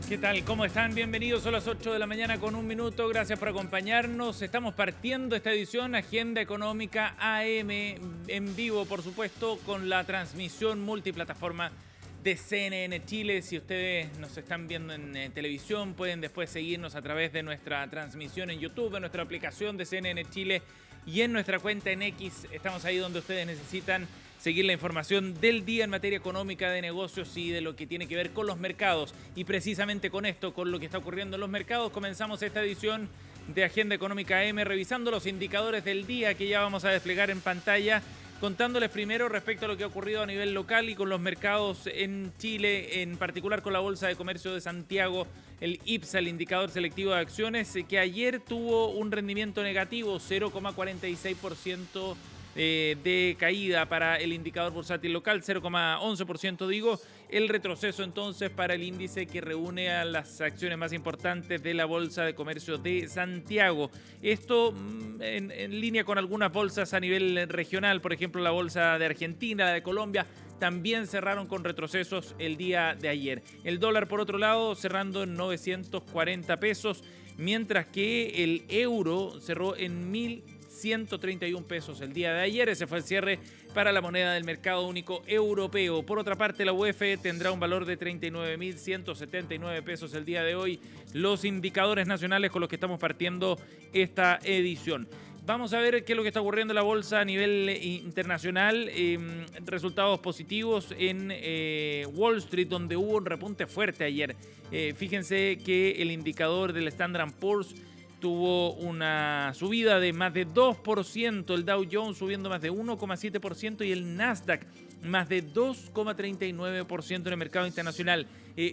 ¿Qué tal? ¿Cómo están? Bienvenidos, son las 8 de la mañana con un minuto. Gracias por acompañarnos. Estamos partiendo esta edición Agenda Económica AM en vivo, por supuesto, con la transmisión multiplataforma de CNN Chile. Si ustedes nos están viendo en televisión, pueden después seguirnos a través de nuestra transmisión en YouTube, en nuestra aplicación de CNN Chile y en nuestra cuenta en X. Estamos ahí donde ustedes necesitan seguir la información del día en materia económica, de negocios y de lo que tiene que ver con los mercados. Y precisamente con esto, con lo que está ocurriendo en los mercados, comenzamos esta edición de Agenda Económica AM revisando los indicadores del día que ya vamos a desplegar en pantalla, contándoles primero respecto a lo que ha ocurrido a nivel local y con los mercados en Chile, en particular con la Bolsa de Comercio de Santiago, el IPSA, el indicador selectivo de acciones, que ayer tuvo un rendimiento negativo, 0,46% de caída para el indicador bursátil local, 0,11% digo, el retroceso entonces para el índice que reúne a las acciones más importantes de la Bolsa de Comercio de Santiago. Esto en línea con algunas bolsas a nivel regional, por ejemplo la Bolsa de Argentina, la de Colombia, también cerraron con retrocesos el día de ayer. El dólar, por otro lado, cerrando en 940 pesos, mientras que el euro cerró en 1.131 pesos el día de ayer. Ese fue el cierre para la moneda del mercado único europeo. Por otra parte, la UF tendrá un valor de 39.179 pesos el día de hoy. Los indicadores nacionales con los que estamos partiendo esta edición. Vamos a ver qué es lo que está ocurriendo en la bolsa a nivel internacional. Resultados positivos en Wall Street, donde hubo un repunte fuerte ayer. Fíjense que el indicador del Standard & Poor's tuvo una subida de más de 2%, el Dow Jones subiendo más de 1,7% y el Nasdaq más de 2,39% en el mercado internacional.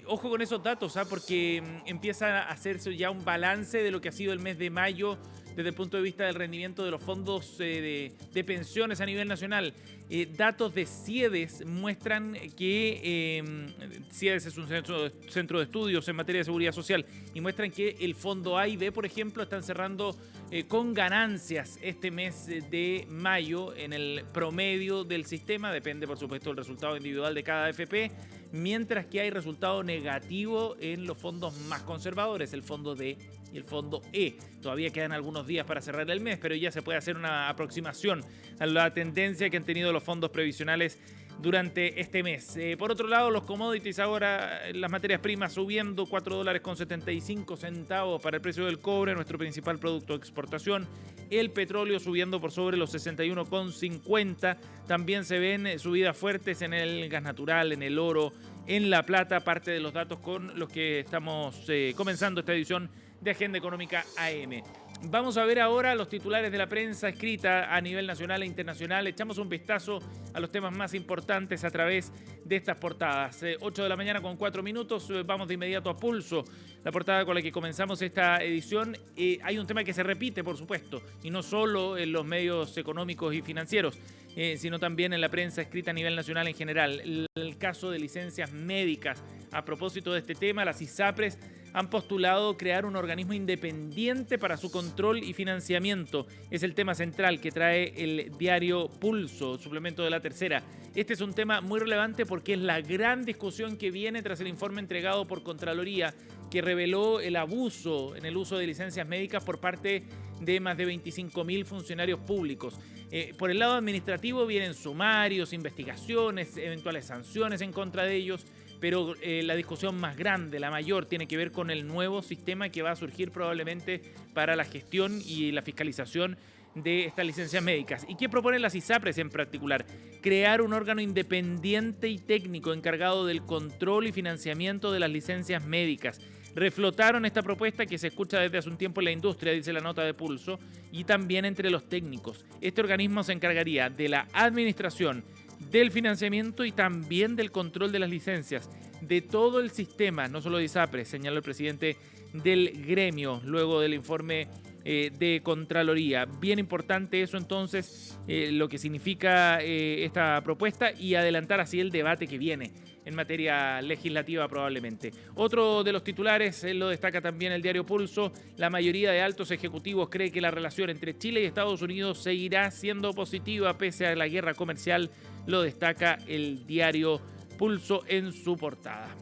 Ojo con esos datos, porque empieza a hacerse ya un balance de lo que ha sido el mes de mayo desde el punto de vista del rendimiento de los fondos de pensiones a nivel nacional. Datos de CIEDES muestran que CIEDES es un centro de estudios en materia de seguridad social y muestran que el fondo A y B, por ejemplo, están cerrando con ganancias este mes de mayo en el promedio del sistema. Depende, por supuesto, del resultado individual de cada AFP, mientras que hay resultado negativo en los fondos más conservadores, el fondo D y el fondo E. Todavía quedan algunos días para cerrar el mes, pero ya se puede hacer una aproximación a la tendencia que han tenido los fondos previsionales durante este mes. Por otro lado, los commodities ahora, las materias primas subiendo, $4.75 para el precio del cobre, nuestro principal producto de exportación. El petróleo subiendo por sobre los 61,50. También se ven subidas fuertes en el gas natural, en el oro, en la plata, parte de los datos con los que estamos comenzando esta edición de Agenda Económica AM. Vamos a ver ahora los titulares de la prensa escrita a nivel nacional e internacional. Echamos un vistazo a los temas más importantes a través de estas portadas. 8 de la mañana con 4 minutos. Vamos de inmediato a Pulso, la portada con la que comenzamos esta edición. Hay un tema que se repite, por supuesto, y no solo en los medios económicos y financieros, sino también en la prensa escrita a nivel nacional en general. El caso de licencias médicas. A propósito de este tema, las ISAPRES han postulado crear un organismo independiente para su control y financiamiento. Es el tema central que trae el diario Pulso, suplemento de La Tercera. Este es un tema muy relevante porque es la gran discusión que viene tras el informe entregado por Contraloría que reveló el abuso en el uso de licencias médicas por parte de más de 25.000 funcionarios públicos. Por el lado administrativo vienen sumarios, investigaciones, eventuales sanciones en contra de ellos, pero la discusión más grande, la mayor, tiene que ver con el nuevo sistema que va a surgir probablemente para la gestión y la fiscalización de estas licencias médicas. ¿Y qué proponen las ISAPRES en particular? Crear un órgano independiente y técnico encargado del control y financiamiento de las licencias médicas. Reflotaron esta propuesta que se escucha desde hace un tiempo en la industria, dice la nota de Pulso, y también entre los técnicos. Este organismo se encargaría de la administración, del financiamiento y también del control de las licencias, de todo el sistema, no solo de ISAPRES, señaló el presidente del gremio, luego del informe de Contraloría. Bien importante eso entonces, lo que significa esta propuesta y adelantar así el debate que viene en materia legislativa probablemente. Otro de los titulares, lo destaca también el diario Pulso, la mayoría de altos ejecutivos cree que la relación entre Chile y Estados Unidos seguirá siendo positiva pese a la guerra comercial, lo destaca el diario Pulso en su portada.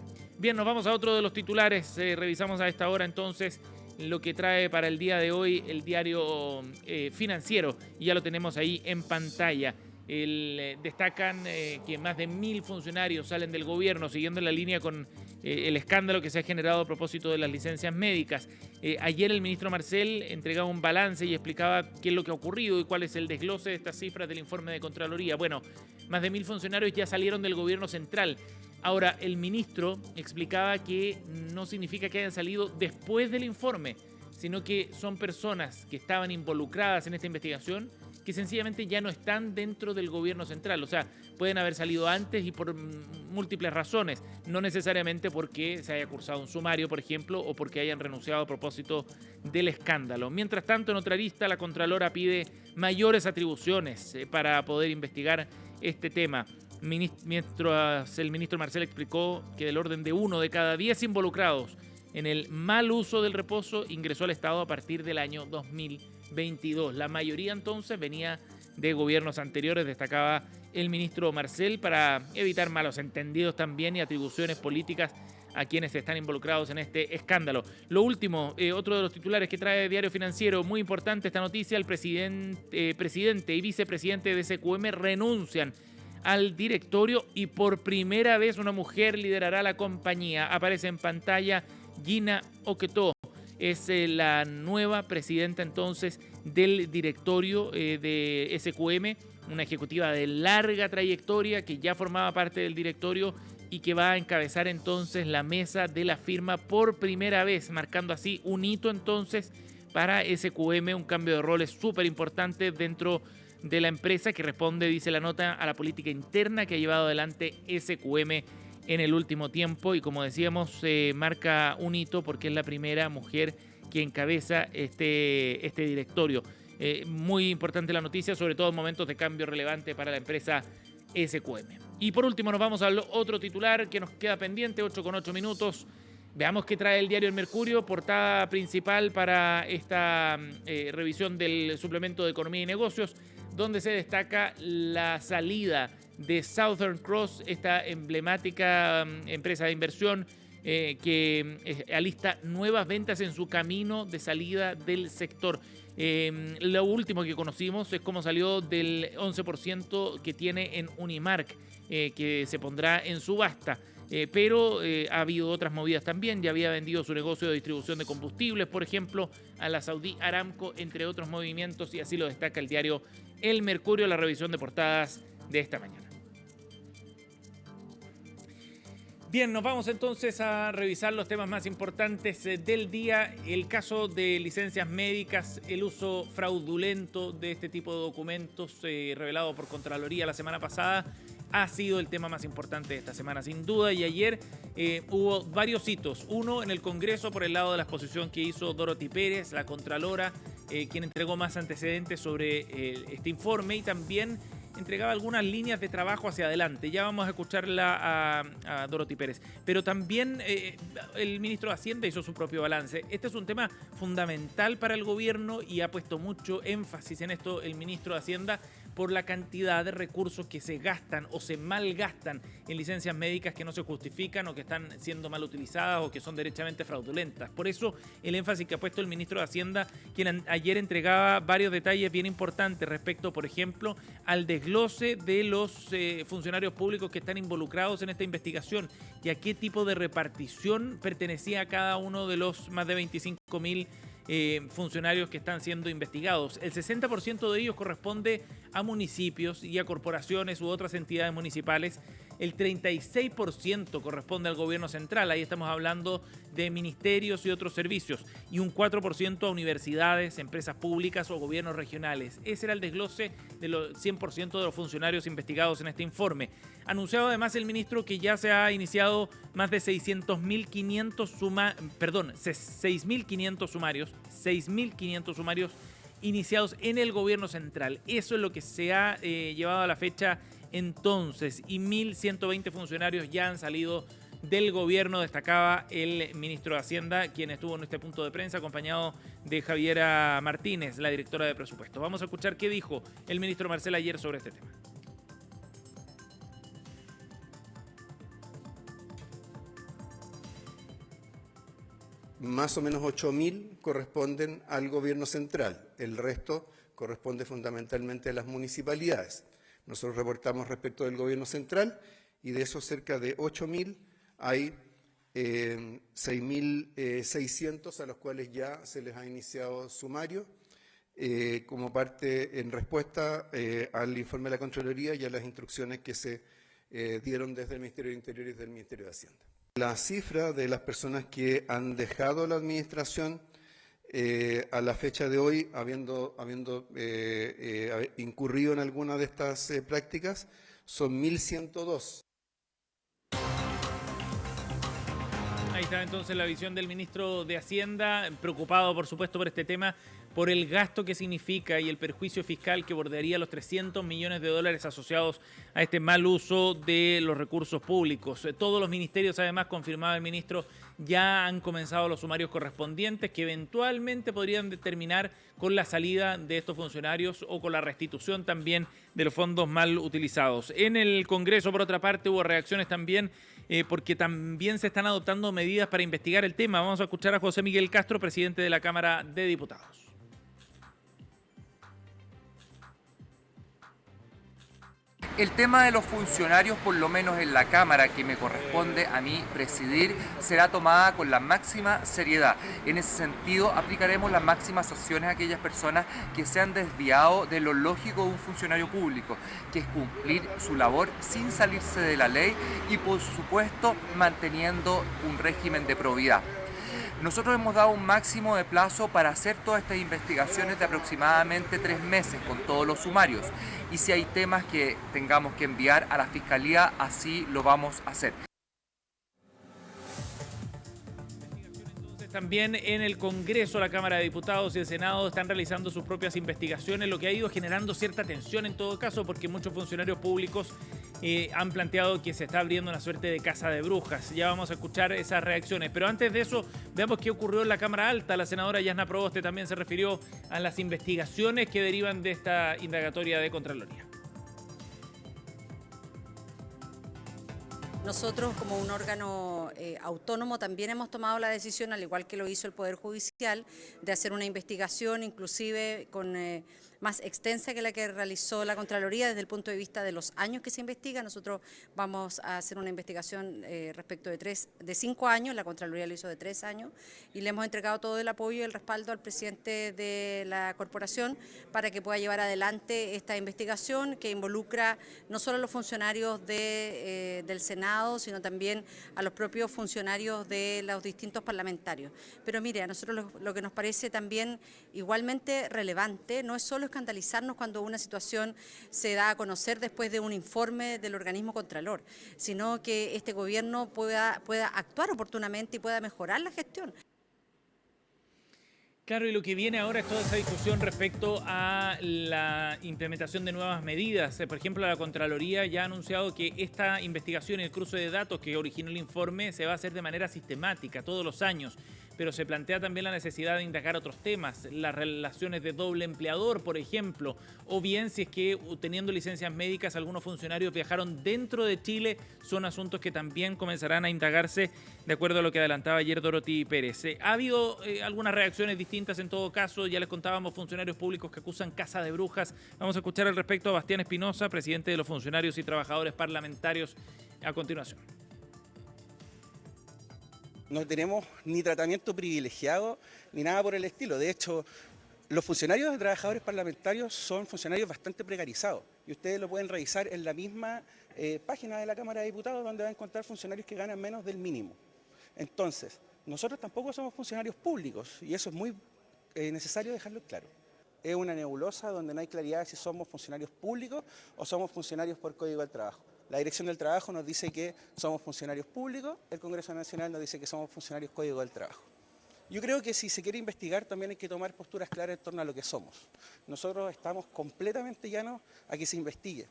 Bien, nos vamos a otro de los titulares. Revisamos a esta hora entonces lo que trae para el día de hoy el diario financiero, y ya lo tenemos ahí en pantalla. Destacan que más de 1.000 funcionarios salen del gobierno, siguiendo la línea con el escándalo que se ha generado a propósito de las licencias médicas. Ayer el ministro Marcel entregaba un balance y explicaba qué es lo que ha ocurrido y cuál es el desglose de estas cifras del informe de Contraloría. Bueno, más de 1.000 funcionarios ya salieron del gobierno central. Ahora, el ministro explicaba que no significa que hayan salido después del informe, sino que son personas que estaban involucradas en esta investigación que sencillamente ya no están dentro del gobierno central. O sea, pueden haber salido antes y por múltiples razones, no necesariamente porque se haya cursado un sumario, por ejemplo, o porque hayan renunciado a propósito del escándalo. Mientras tanto, en otra lista, la Contralora pide mayores atribuciones para poder investigar este tema. Mientras el ministro Marcel explicó que del orden de 1 de cada 10 involucrados en el mal uso del reposo ingresó al Estado a partir del año 2022. La mayoría entonces venía de gobiernos anteriores, destacaba el ministro Marcel, para evitar malos entendidos también y atribuciones políticas a quienes están involucrados en este escándalo. Lo último, otro de los titulares que trae Diario Financiero, muy importante esta noticia: el presidente y vicepresidente de SQM renuncian al directorio y por primera vez una mujer liderará la compañía. Aparece en pantalla Gina Oquetó, es la nueva presidenta entonces del directorio de SQM, una ejecutiva de larga trayectoria que ya formaba parte del directorio y que va a encabezar entonces la mesa de la firma por primera vez, marcando así un hito entonces para SQM, un cambio de roles súper importante dentro de la empresa que responde, dice la nota, a la política interna que ha llevado adelante SQM en el último tiempo, y como decíamos, marca un hito porque es la primera mujer que encabeza este directorio. Muy importante la noticia, sobre todo en momentos de cambio relevante para la empresa SQM. Y por último nos vamos al otro titular que nos queda pendiente, 8:08 minutos. Veamos qué trae el diario El Mercurio, portada principal para esta revisión del suplemento de Economía y Negocios, donde se destaca la salida de Southern Cross, esta emblemática empresa de inversión que alista nuevas ventas en su camino de salida del sector. Lo último que conocimos es cómo salió del 11% que tiene en Unimark, que se pondrá en subasta. Pero ha habido otras movidas también. Ya había vendido su negocio de distribución de combustibles, por ejemplo, a la Saudi Aramco, entre otros movimientos, y así lo destaca el diario El Mercurio, la revisión de portadas de esta mañana. Bien, nos vamos entonces a revisar los temas más importantes del día. El caso de licencias médicas, el uso fraudulento de este tipo de documentos revelado por Contraloría la semana pasada, ha sido el tema más importante de esta semana, sin duda. Y ayer hubo varios hitos. Uno en el Congreso por el lado de la exposición que hizo Dorothy Pérez, la Contralora, quien entregó más antecedentes sobre este informe y también entregaba algunas líneas de trabajo hacia adelante. Ya vamos a escucharla a Dorothy Pérez. Pero también el ministro de Hacienda hizo su propio balance. Este es un tema fundamental para el gobierno y ha puesto mucho énfasis en esto el ministro de Hacienda por la cantidad de recursos que se gastan o se malgastan en licencias médicas que no se justifican o que están siendo mal utilizadas o que son derechamente fraudulentas. Por eso el énfasis que ha puesto el ministro de Hacienda, quien ayer entregaba varios detalles bien importantes respecto, por ejemplo, al desglose de los funcionarios públicos que están involucrados en esta investigación y a qué tipo de repartición pertenecía a cada uno de los más de 25.000 funcionarios que están siendo investigados. El 60% de ellos corresponde a municipios y a corporaciones u otras entidades municipales. El 36% corresponde al gobierno central, ahí estamos hablando de ministerios y otros servicios, y un 4% a universidades, empresas públicas o gobiernos regionales. Ese era el desglose de los 100% de los funcionarios investigados en este informe. Anunciado además el ministro que ya se ha iniciado más de 6.500 sumarios iniciados en el gobierno central. Eso es lo que se ha llevado a la fecha entonces, y 1.120 funcionarios ya han salido del gobierno, destacaba el ministro de Hacienda, quien estuvo en este punto de prensa acompañado de Javiera Martínez, la directora de presupuesto. Vamos a escuchar qué dijo el ministro Marcel ayer sobre este tema. más o menos 8.000 corresponden al gobierno central. El resto corresponde fundamentalmente a las municipalidades. Nosotros reportamos respecto del gobierno central y de esos cerca de 8.000 hay 6.600 a los cuales ya se les ha iniciado sumario como parte en respuesta al informe de la Contraloría y a las instrucciones que se dieron desde el Ministerio de Interior y del Ministerio de Hacienda. La cifra de las personas que han dejado la administración a la fecha de hoy, habiendo incurrido en alguna de estas prácticas, son 1.102. Ahí está entonces la visión del ministro de Hacienda, preocupado por supuesto por este tema, por el gasto que significa y el perjuicio fiscal que bordearía los 300 millones de dólares asociados a este mal uso de los recursos públicos. Todos los ministerios, además, confirmaba el ministro, ya han comenzado los sumarios correspondientes que eventualmente podrían determinar con la salida de estos funcionarios o con la restitución también de los fondos mal utilizados. En el Congreso, por otra parte, hubo reacciones también porque también se están adoptando medidas para investigar el tema. Vamos a escuchar a José Miguel Castro, presidente de la Cámara de Diputados. El tema de los funcionarios, por lo menos en la Cámara que me corresponde a mí presidir, será tomada con la máxima seriedad. En ese sentido, aplicaremos las máximas sanciones a aquellas personas que se han desviado de lo lógico de un funcionario público, que es cumplir su labor sin salirse de la ley y, por supuesto, manteniendo un régimen de probidad. Nosotros hemos dado un máximo de plazo para hacer todas estas investigaciones de aproximadamente 3 meses con todos los sumarios. Y si hay temas que tengamos que enviar a la Fiscalía, así lo vamos a hacer. También en el Congreso, la Cámara de Diputados y el Senado están realizando sus propias investigaciones, lo que ha ido generando cierta tensión en todo caso, porque muchos funcionarios públicos han planteado que se está abriendo una suerte de casa de brujas. Ya vamos a escuchar esas reacciones. Pero antes de eso, veamos qué ocurrió en la Cámara Alta. La senadora Yasna Proboste también se refirió a las investigaciones que derivan de esta indagatoria de Contraloría. Nosotros, como un órgano autónomo, también hemos tomado la decisión, al igual que lo hizo el Poder Judicial, de hacer una investigación inclusive con más extensa que la que realizó la Contraloría desde el punto de vista de los años que se investiga. Nosotros vamos a hacer una investigación respecto de 5 años, la Contraloría lo hizo de 3 años, y le hemos entregado todo el apoyo y el respaldo al presidente de la corporación para que pueda llevar adelante esta investigación que involucra no solo a los funcionarios del Senado, sino también a los propios funcionarios de los distintos parlamentarios. Pero mire, a nosotros lo que nos parece también igualmente relevante no es solo escandalizarnos cuando una situación se da a conocer después de un informe del organismo Contralor, sino que este gobierno pueda actuar oportunamente y pueda mejorar la gestión. Claro, y lo que viene ahora es toda esa discusión respecto a la implementación de nuevas medidas. Por ejemplo, la Contraloría ya ha anunciado que esta investigación y el cruce de datos que originó el informe se va a hacer de manera sistemática, todos los años. Pero se plantea también la necesidad de indagar otros temas, las relaciones de doble empleador, por ejemplo, o bien si es que teniendo licencias médicas algunos funcionarios viajaron dentro de Chile, son asuntos que también comenzarán a indagarse de acuerdo a lo que adelantaba ayer Dorothy Pérez. Ha habido algunas reacciones distintas en todo caso, ya les contábamos funcionarios públicos que acusan casa de brujas. Vamos a escuchar al respecto a Bastián Espinosa, presidente de los funcionarios y trabajadores parlamentarios, a continuación. No tenemos ni tratamiento privilegiado ni nada por el estilo. De hecho, los funcionarios de trabajadores parlamentarios son funcionarios bastante precarizados. Y ustedes lo pueden revisar en la misma página de la Cámara de Diputados, donde van a encontrar funcionarios que ganan menos del mínimo. Entonces, nosotros tampoco somos funcionarios públicos y eso es muy necesario dejarlo claro. Es una nebulosa donde no hay claridad de si somos funcionarios públicos o somos funcionarios por Código del Trabajo. La Dirección del Trabajo nos dice que somos funcionarios públicos, el Congreso Nacional nos dice que somos funcionarios Código del Trabajo. Yo creo que si se quiere investigar también hay que tomar posturas claras en torno a lo que somos. Nosotros estamos completamente llanos a que se investigue.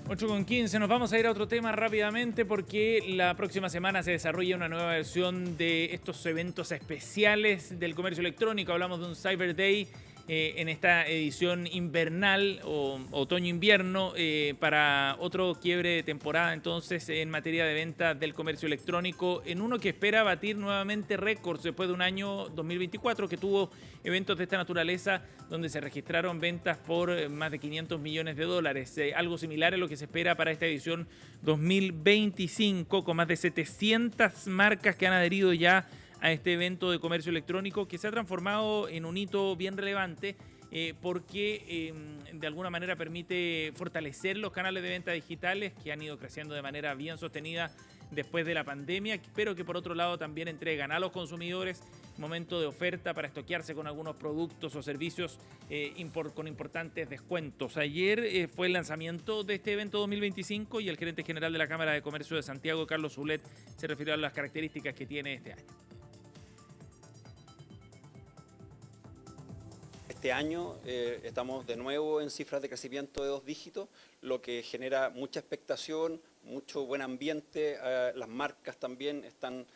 8:15, nos vamos a ir a otro tema rápidamente porque la próxima semana se desarrolla una nueva versión de estos eventos especiales del comercio electrónico. Hablamos de un Cyber Day en esta edición invernal o otoño-invierno para otro quiebre de temporada entonces en materia de ventas del comercio electrónico, en uno que espera batir nuevamente récords después de un año 2024 que tuvo eventos de esta naturaleza donde se registraron ventas por más de 500 millones de dólares, algo similar a lo que se espera para esta edición 2025 con más de 700 marcas que han adherido ya a este evento de comercio electrónico que se ha transformado en un hito bien relevante porque de alguna manera permite fortalecer los canales de venta digitales que han ido creciendo de manera bien sostenida después de la pandemia, pero que por otro lado también entregan a los consumidores momento de oferta para estoquearse con algunos productos o servicios con importantes descuentos. Ayer fue el lanzamiento de este evento 2025 y el gerente general de la Cámara de Comercio de Santiago, Carlos Zulet, se refirió a las características que tiene este año. Este año estamos de nuevo en cifras de crecimiento de 2 dígitos, lo que genera mucha expectación, mucho buen ambiente. Las marcas también están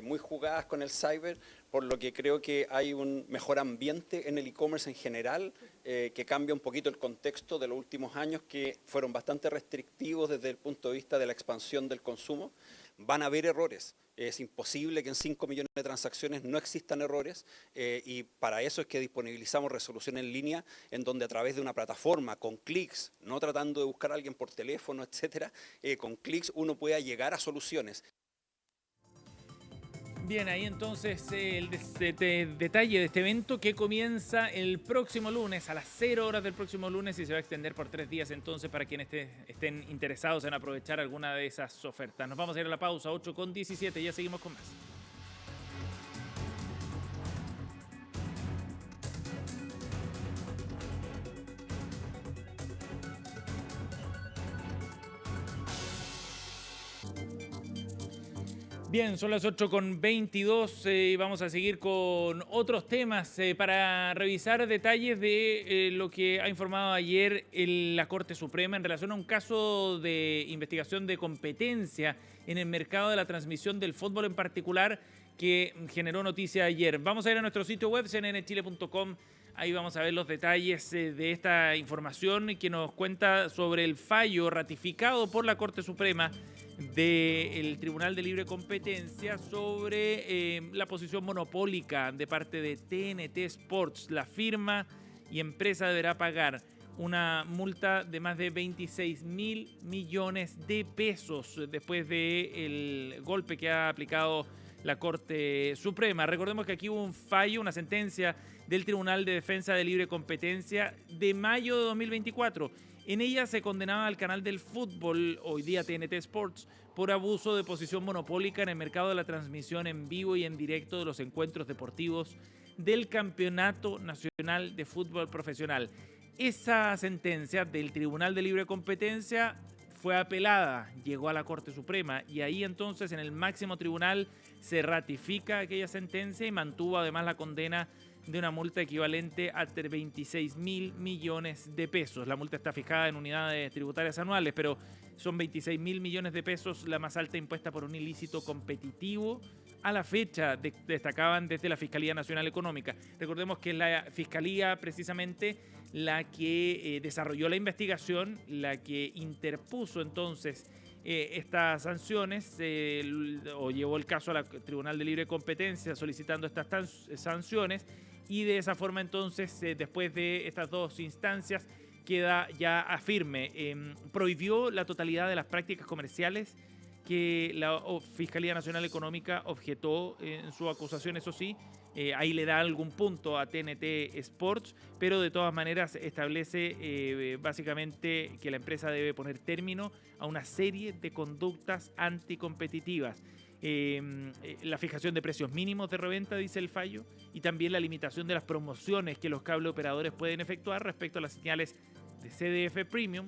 muy jugadas con el cyber, por lo que creo que hay un mejor ambiente en el e-commerce en general, que cambia un poquito el contexto de los últimos años, que fueron bastante restrictivos desde el punto de vista de la expansión del consumo. Van a haber errores. Es imposible que en 5 millones de transacciones no existan errores y para eso es que disponibilizamos resolución en línea, en donde a través de una plataforma, con clics, no tratando de buscar a alguien por teléfono, etcétera, con clics uno pueda llegar a soluciones. Bien, ahí entonces el detalle de este evento que comienza el próximo lunes a las 0 horas del próximo lunes y se va a extender por 3 días entonces para quienes estén interesados en aprovechar alguna de esas ofertas. Nos vamos a ir a la pausa, 8:17, ya seguimos con más. Bien, son las 8:22 y vamos a seguir con otros temas para revisar detalles de lo que ha informado ayer la Corte Suprema en relación a un caso de investigación de competencia en el mercado de la transmisión del fútbol en particular que generó noticia ayer. Vamos a ir a nuestro sitio web, cnnchile.com. Ahí vamos a ver los detalles de esta información que nos cuenta sobre el fallo ratificado por la Corte Suprema del Tribunal de Libre Competencia sobre la posición monopólica de parte de TNT Sports. La firma y empresa deberá pagar una multa de más de 26.000 millones de pesos después del golpe que ha aplicado la Corte Suprema. Recordemos que aquí hubo un fallo, una sentencia del Tribunal de Defensa de Libre Competencia de mayo de 2024. En ella se condenaba al canal del fútbol, hoy día TNT Sports, por abuso de posición monopólica en el mercado de la transmisión en vivo y en directo de los encuentros deportivos del Campeonato Nacional de Fútbol Profesional. Esa sentencia del Tribunal de Libre Competencia fue apelada, llegó a la Corte Suprema y ahí entonces en el máximo tribunal se ratifica aquella sentencia y mantuvo además la condena de una multa equivalente a 26.000 millones de pesos. La multa está fijada en unidades tributarias anuales, pero son 26.000 millones de pesos, la más alta impuesta por un ilícito competitivo. A la fecha destacaban desde la Fiscalía Nacional Económica. Recordemos que es la Fiscalía precisamente la que desarrolló la investigación, la que interpuso entonces estas sanciones o llevó el caso al Tribunal de Libre Competencia solicitando estas sanciones y de esa forma entonces después de estas dos instancias queda ya firme. Prohibió la totalidad de las prácticas comerciales que la Fiscalía Nacional Económica objetó en su acusación, eso sí. Ahí le da algún punto a TNT Sports, pero de todas maneras establece básicamente que la empresa debe poner término a una serie de conductas anticompetitivas. La fijación de precios mínimos de reventa, dice el fallo, y también la limitación de las promociones que los cable operadores pueden efectuar respecto a las señales de CDF Premium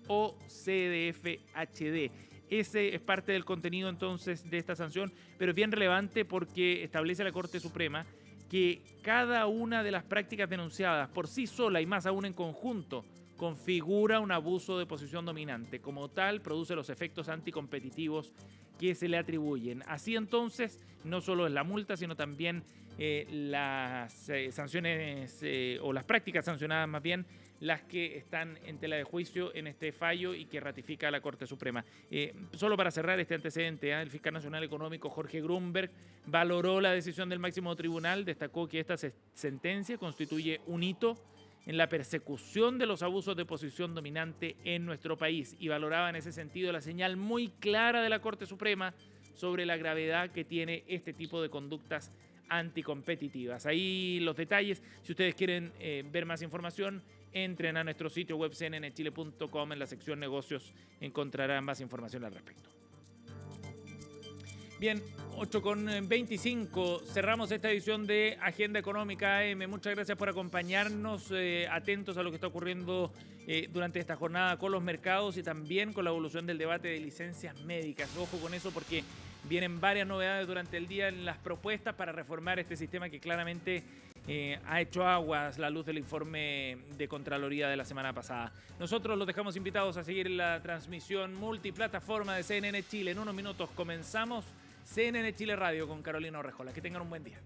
o CDF HD. Ese es parte del contenido entonces de esta sanción, pero es bien relevante porque establece la Corte Suprema que cada una de las prácticas denunciadas por sí sola y más aún en conjunto configura un abuso de posición dominante. Como tal, produce los efectos anticompetitivos que se le atribuyen. Así entonces, no solo es la multa, sino también las sanciones o las prácticas sancionadas más bien, las que están en tela de juicio en este fallo y que ratifica la Corte Suprema. Solo para cerrar este antecedente, el fiscal nacional económico Jorge Grunberg valoró la decisión del máximo tribunal, destacó que esta sentencia constituye un hito en la persecución de los abusos de posición dominante en nuestro país y valoraba en ese sentido la señal muy clara de la Corte Suprema sobre la gravedad que tiene este tipo de conductas anticompetitivas. Ahí los detalles. Si ustedes quieren ver más información, entren a nuestro sitio web cnnchile.com. En la sección negocios encontrarán más información al respecto. Bien, 8:25, cerramos esta edición de Agenda Económica AM. Muchas gracias por acompañarnos, atentos a lo que está ocurriendo durante esta jornada con los mercados y también con la evolución del debate de licencias médicas. Ojo con eso porque vienen varias novedades durante el día en las propuestas para reformar este sistema que claramente ha hecho aguas la luz del informe de Contraloría de la semana pasada. Nosotros los dejamos invitados a seguir la transmisión multiplataforma de CNN Chile. En unos minutos comenzamos CNN Chile Radio con Carolina Orrejola. Que tengan un buen día.